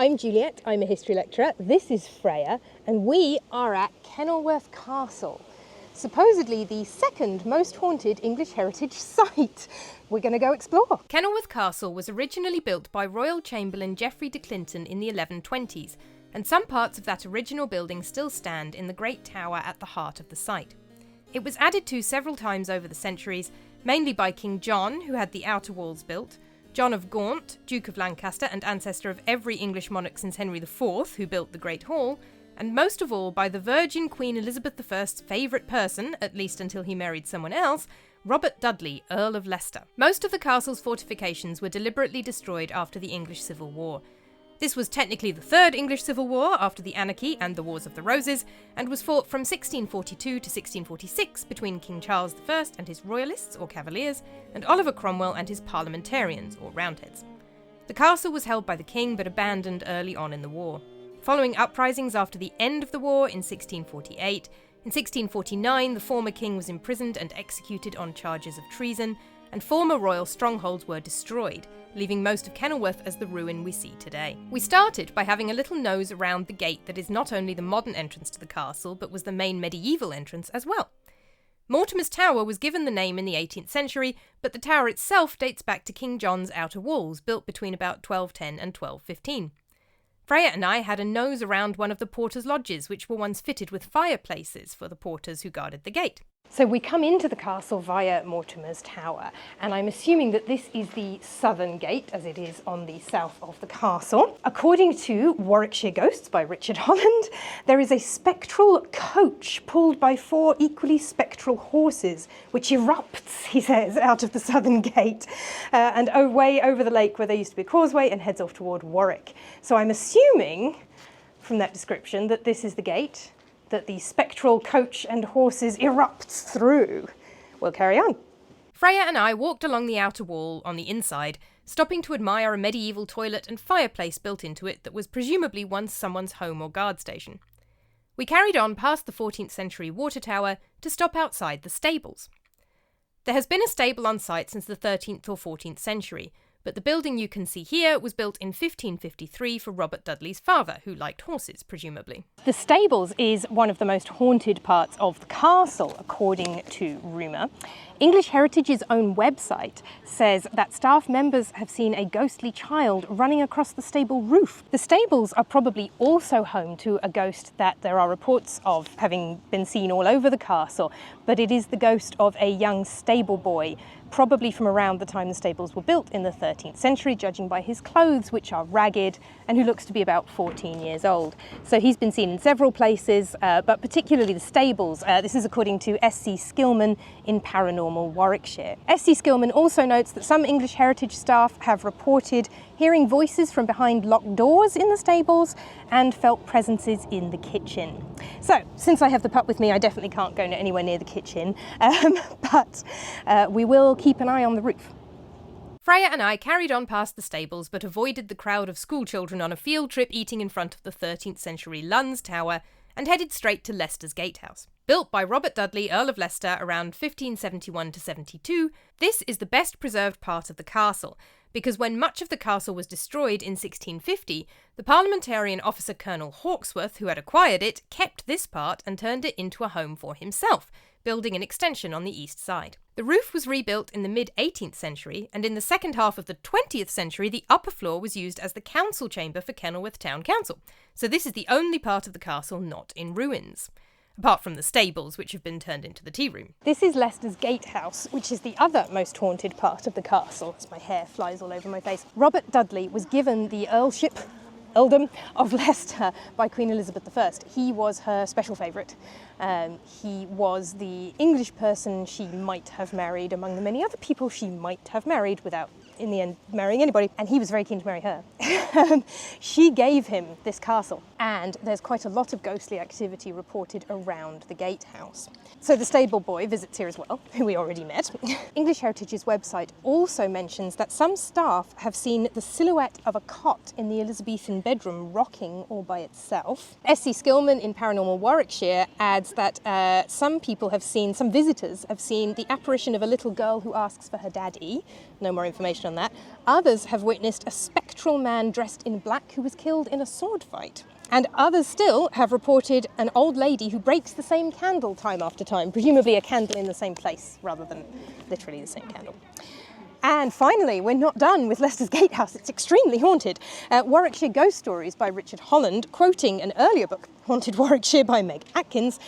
I'm Juliette, I'm a history lecturer, this is Freya, and we are at Kenilworth Castle, supposedly the second most haunted English heritage site. We're going to go explore. Kenilworth Castle was originally built by Royal Chamberlain Geoffrey de Clinton in the 1120s, and some parts of that original building still stand in the great tower at the heart of the site. It was added to several times over the centuries, mainly by King John, who had the outer walls built, John of Gaunt, Duke of Lancaster and ancestor of every English monarch since Henry IV, who built the Great Hall, and most of all by the Virgin Queen Elizabeth I's favourite person, at least until he married someone else, Robert Dudley, Earl of Leicester. Most of the castle's fortifications were deliberately destroyed after the English Civil War. This was technically the Third English Civil War after the Anarchy and the Wars of the Roses, and was fought from 1642 to 1646 between King Charles I and his Royalists, or Cavaliers, and Oliver Cromwell and his Parliamentarians, or Roundheads. The castle was held by the king but abandoned early on in the war. Following uprisings after the end of the war in 1648, in 1649 the former king was imprisoned and executed on charges of treason, and former royal strongholds were destroyed, leaving most of Kenilworth as the ruin we see today. We started by having a little nose around the gate that is not only the modern entrance to the castle, but was the main medieval entrance as well. Mortimer's Tower was given the name in the 18th century, but the tower itself dates back to King John's outer walls, built between about 1210 and 1215. Freya and I had a nose around one of the porters' lodges, which were once fitted with fireplaces for the porters who guarded the gate. So we come into the castle via Mortimer's Tower, and I'm assuming that this is the southern gate, as it is on the south of the castle. According to Warwickshire Ghosts by Richard Holland, there is a spectral coach pulled by 4 equally spectral horses, which erupts, he says, out of the southern gate, and away over the lake where there used to be a causeway, and heads off toward Warwick. So I'm assuming, from that description, that this is the gate that the spectral coach and horses erupts through. We'll carry on. Freya and I walked along the outer wall on the inside, stopping to admire a medieval toilet and fireplace built into it that was presumably once someone's home or guard station. We carried on past the 14th century water tower to stop outside the stables. There has been a stable on site since the 13th or 14th century, but the building you can see here was built in 1553 for Robert Dudley's father, who liked horses, presumably. The stables is one of the most haunted parts of the castle, according to rumour. English Heritage's own website says that staff members have seen a ghostly child running across the stable roof. The stables are probably also home to a ghost that there are reports of having been seen all over the castle, but it is the ghost of a young stable boy, probably from around the time the stables were built in the 13th century, judging by his clothes, which are ragged, and who looks to be about 14 years old. So he's been seen in several places, but particularly the stables. This is according to S.C. Skillman in Paranormal Warwickshire. S.C. Skillman also notes that some English Heritage staff have reported hearing voices from behind locked doors in the stables and felt presences in the kitchen. So, since I have the pup with me, I definitely can't go anywhere near the kitchen, but we will keep an eye on the roof. Freya and I carried on past the stables but avoided the crowd of schoolchildren on a field trip eating in front of the 13th century Lunds Tower and headed straight to Leicester's Gatehouse. Built by Robert Dudley, Earl of Leicester, around 1571 to 72, this is the best preserved part of the castle, because when much of the castle was destroyed in 1650, the parliamentarian officer Colonel Hawkesworth, who had acquired it, kept this part and turned it into a home for himself, building an extension on the east side. The roof was rebuilt in the mid-18th century, and in the second half of the 20th century, the upper floor was used as the council chamber for Kenilworth Town Council, so this is the only part of the castle not in ruins, apart from the stables, which have been turned into the tea room. This is Leicester's Gatehouse, which is the other most haunted part of the castle, as my hair flies all over my face. Robert Dudley was given the earldom of Leicester by Queen Elizabeth I. He was her special favourite. He was the English person she might have married among the many other people she might have married without, in the end, marrying anybody, and he was very keen to marry her. She gave him this castle, and there's quite a lot of ghostly activity reported around the gatehouse. So the stable boy visits here as well, who we already met. English Heritage's website also mentions that some staff have seen the silhouette of a cot in the Elizabethan bedroom rocking all by itself. S.C. Skillman in Paranormal Warwickshire adds that some visitors have seen the apparition of a little girl who asks for her daddy. No more information on on that. Others have witnessed a spectral man dressed in black who was killed in a sword fight. And others still have reported an old lady who breaks the same candle time after time, presumably a candle in the same place rather than literally the same candle. And finally, we're not done with Leicester's Gatehouse. It's extremely haunted. Warwickshire Ghost Stories by Richard Holland, quoting an earlier book, Haunted Warwickshire by Meg Atkins,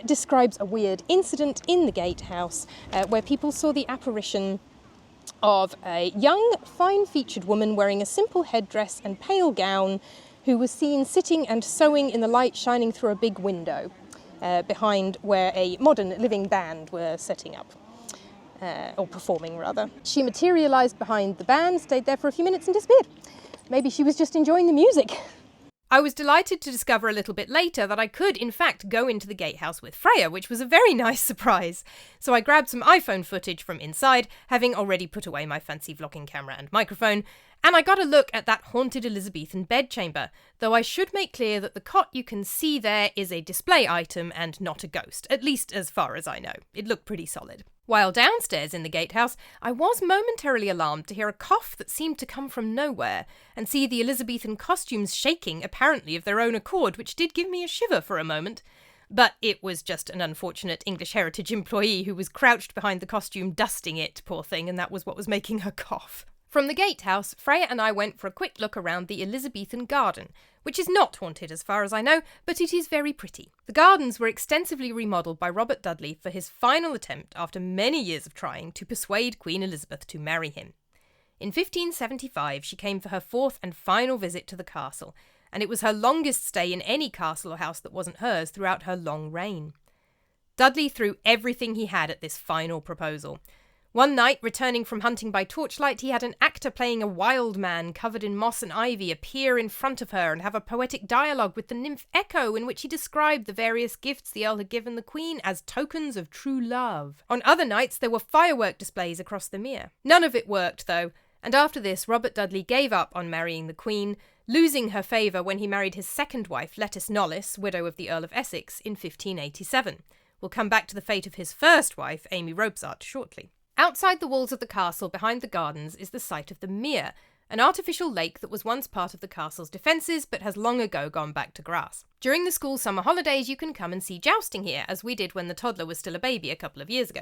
describes a weird incident in the Gatehouse where people saw the apparition of a young, fine-featured woman wearing a simple headdress and pale gown who was seen sitting and sewing in the light shining through a big window behind where a modern living band were setting up, or performing rather. She materialised behind the band, stayed there for a few minutes and disappeared. Maybe she was just enjoying the music. I was delighted to discover a little bit later that I could, in fact, go into the Gatehouse with Freya, which was a very nice surprise. So I grabbed some iPhone footage from inside, having already put away my fancy vlogging camera and microphone, and I got a look at that haunted Elizabethan bedchamber, though I should make clear that the cot you can see there is a display item and not a ghost, at least as far as I know. It looked pretty solid. While downstairs in the Gatehouse, I was momentarily alarmed to hear a cough that seemed to come from nowhere, and see the Elizabethan costumes shaking, apparently of their own accord, which did give me a shiver for a moment. But it was just an unfortunate English Heritage employee who was crouched behind the costume dusting it, poor thing, and that was what was making her cough. From the Gatehouse, Freya and I went for a quick look around the Elizabethan garden, which is not haunted as far as I know, but it is very pretty. The gardens were extensively remodelled by Robert Dudley for his final attempt, after many years of trying, to persuade Queen Elizabeth to marry him. In 1575, she came for her fourth and final visit to the castle, and it was her longest stay in any castle or house that wasn't hers throughout her long reign. Dudley threw everything he had at this final proposal. One night, returning from hunting by torchlight, he had an actor playing a wild man covered in moss and ivy appear in front of her and have a poetic dialogue with the nymph Echo in which he described the various gifts the Earl had given the Queen as tokens of true love. On other nights, there were firework displays across the mere. None of it worked, though, and after this, Robert Dudley gave up on marrying the Queen, losing her favour when he married his second wife, Lettice Knollys, widow of the Earl of Essex, in 1587. We'll come back to the fate of his first wife, Amy Robsart, shortly. Outside the walls of the castle, behind the gardens, is the site of the Mere, an artificial lake that was once part of the castle's defences but has long ago gone back to grass. During the school summer holidays, you can come and see jousting here, as we did when the toddler was still a baby a couple of years ago.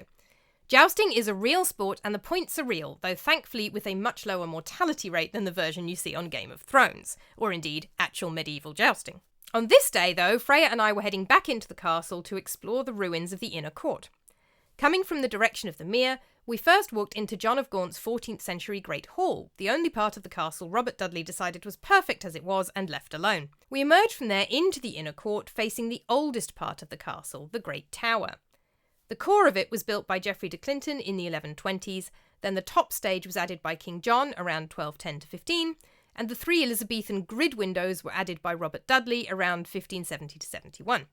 Jousting is a real sport and the points are real, though thankfully with a much lower mortality rate than the version you see on Game of Thrones, or indeed actual medieval jousting. On this day, though, Freya and I were heading back into the castle to explore the ruins of the inner court. Coming from the direction of the Mere, we first walked into John of Gaunt's 14th century Great Hall, the only part of the castle Robert Dudley decided was perfect as it was and left alone. We emerged from there into the inner court, facing the oldest part of the castle, the Great Tower. The core of it was built by Geoffrey de Clinton in the 1120s, then the top stage was added by King John around 1210 to 15, and the 3 Elizabethan grid windows were added by Robert Dudley around 1570 to 71.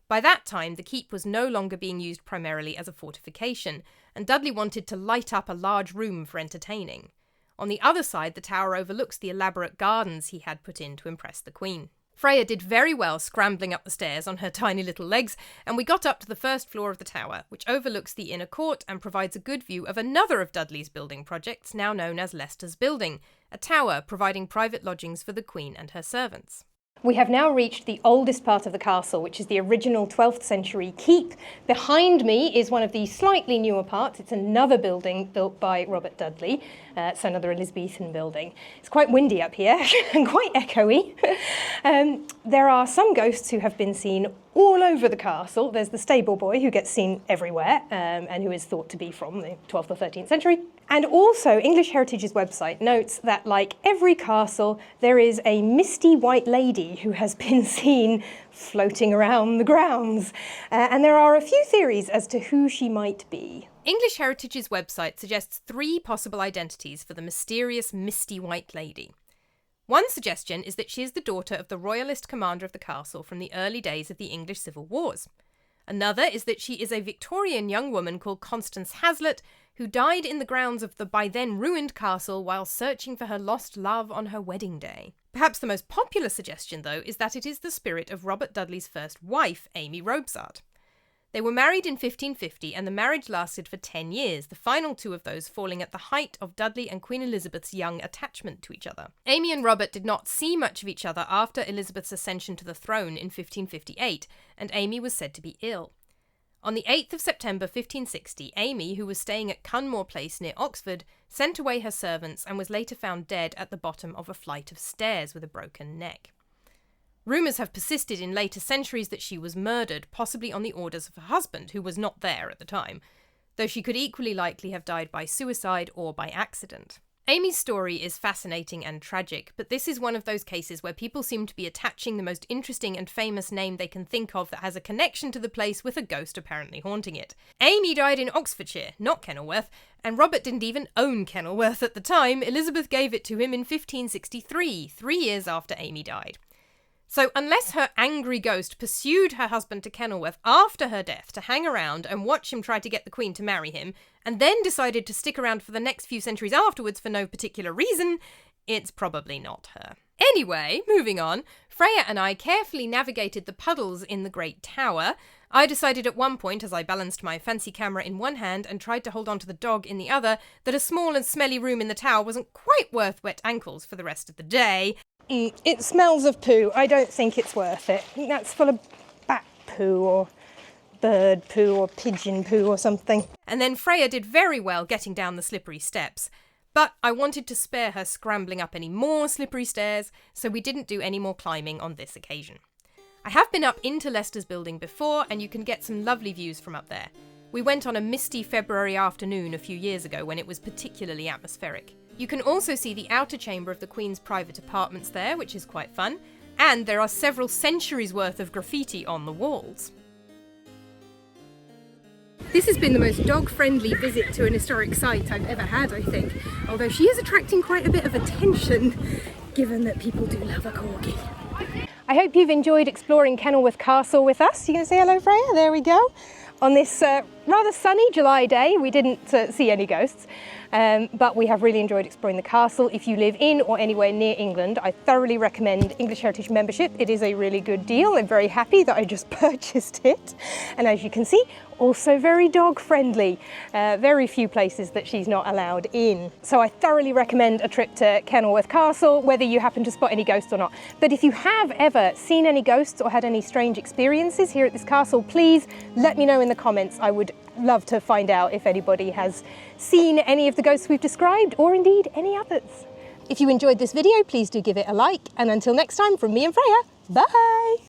By that time, the keep was no longer being used primarily as a fortification, and Dudley wanted to light up a large room for entertaining. On the other side, the tower overlooks the elaborate gardens he had put in to impress the Queen. Freya did very well scrambling up the stairs on her tiny little legs, and we got up to the first floor of the tower, which overlooks the inner court and provides a good view of another of Dudley's building projects, now known as Leicester's Building, a tower providing private lodgings for the Queen and her servants. We have now reached the oldest part of the castle, which is the original 12th century keep. Behind me is one of the slightly newer parts. It's another building built by Robert Dudley, so another Elizabethan building. It's quite windy up here and quite echoey. There are some ghosts who have been seen all over the castle. There's the stable boy who gets seen everywhere and who is thought to be from the 12th or 13th century. And also, English Heritage's website notes that, like every castle, there is a misty white lady who has been seen floating around the grounds. And there are a few theories as to who she might be. English Heritage's website suggests 3 possible identities for the mysterious misty white lady. One suggestion is that she is the daughter of the royalist commander of the castle from the early days of the English Civil Wars. Another is that she is a Victorian young woman called Constance Hazlitt, who died in the grounds of the by then ruined castle while searching for her lost love on her wedding day. Perhaps the most popular suggestion, though, is that it is the spirit of Robert Dudley's first wife, Amy Robsart. They were married in 1550 and the marriage lasted for 10 years, the final 2 of those falling at the height of Dudley and Queen Elizabeth's young attachment to each other. Amy and Robert did not see much of each other after Elizabeth's ascension to the throne in 1558, and Amy was said to be ill. On the 8th of September 1560, Amy, who was staying at Cunmore Place near Oxford, sent away her servants and was later found dead at the bottom of a flight of stairs with a broken neck. Rumours have persisted in later centuries that she was murdered, possibly on the orders of her husband, who was not there at the time, though she could equally likely have died by suicide or by accident. Amy's story is fascinating and tragic, but this is one of those cases where people seem to be attaching the most interesting and famous name they can think of that has a connection to the place with a ghost apparently haunting it. Amy died in Oxfordshire, not Kenilworth, and Robert didn't even own Kenilworth at the time. Elizabeth gave it to him in 1563, 3 years after Amy died. So unless her angry ghost pursued her husband to Kenilworth after her death to hang around and watch him try to get the Queen to marry him, and then decided to stick around for the next few centuries afterwards for no particular reason, it's probably not her. Anyway, moving on, Freya and I carefully navigated the puddles in the Great Tower. I decided at one point, as I balanced my fancy camera in one hand and tried to hold on to the dog in the other, that a small and smelly room in the tower wasn't quite worth wet ankles for the rest of the day. It smells of poo. I don't think it's worth it. I think that's full of bat poo or bird poo or pigeon poo or something. And then Freya did very well getting down the slippery steps. But I wanted to spare her scrambling up any more slippery stairs, so we didn't do any more climbing on this occasion. I have been up into Leicester's building before, and you can get some lovely views from up there. We went on a misty February afternoon a few years ago when it was particularly atmospheric. You can also see the outer chamber of the Queen's private apartments there, which is quite fun, and there are several centuries worth of graffiti on the walls. This has been the most dog-friendly visit to an historic site I've ever had, I think, although she is attracting quite a bit of attention, given that people do love a corgi. I hope you've enjoyed exploring Kenilworth Castle with us. You can say hello, Freya? There we go. On this rather sunny July day, we didn't see any ghosts, but we have really enjoyed exploring the castle. If you live in or anywhere near England, I thoroughly recommend English Heritage membership. It is a really good deal. I'm very happy that I just purchased it. And as you can see, also very dog friendly. Very few places that she's not allowed in. So I thoroughly recommend a trip to Kenilworth Castle, whether you happen to spot any ghosts or not. But if you have ever seen any ghosts or had any strange experiences here at this castle, please let me know in the comments. I would love to find out if anybody has seen any of the ghosts we've described, or indeed any others. If you enjoyed this video, please do give it a like, and until next time, from me and Freya, bye!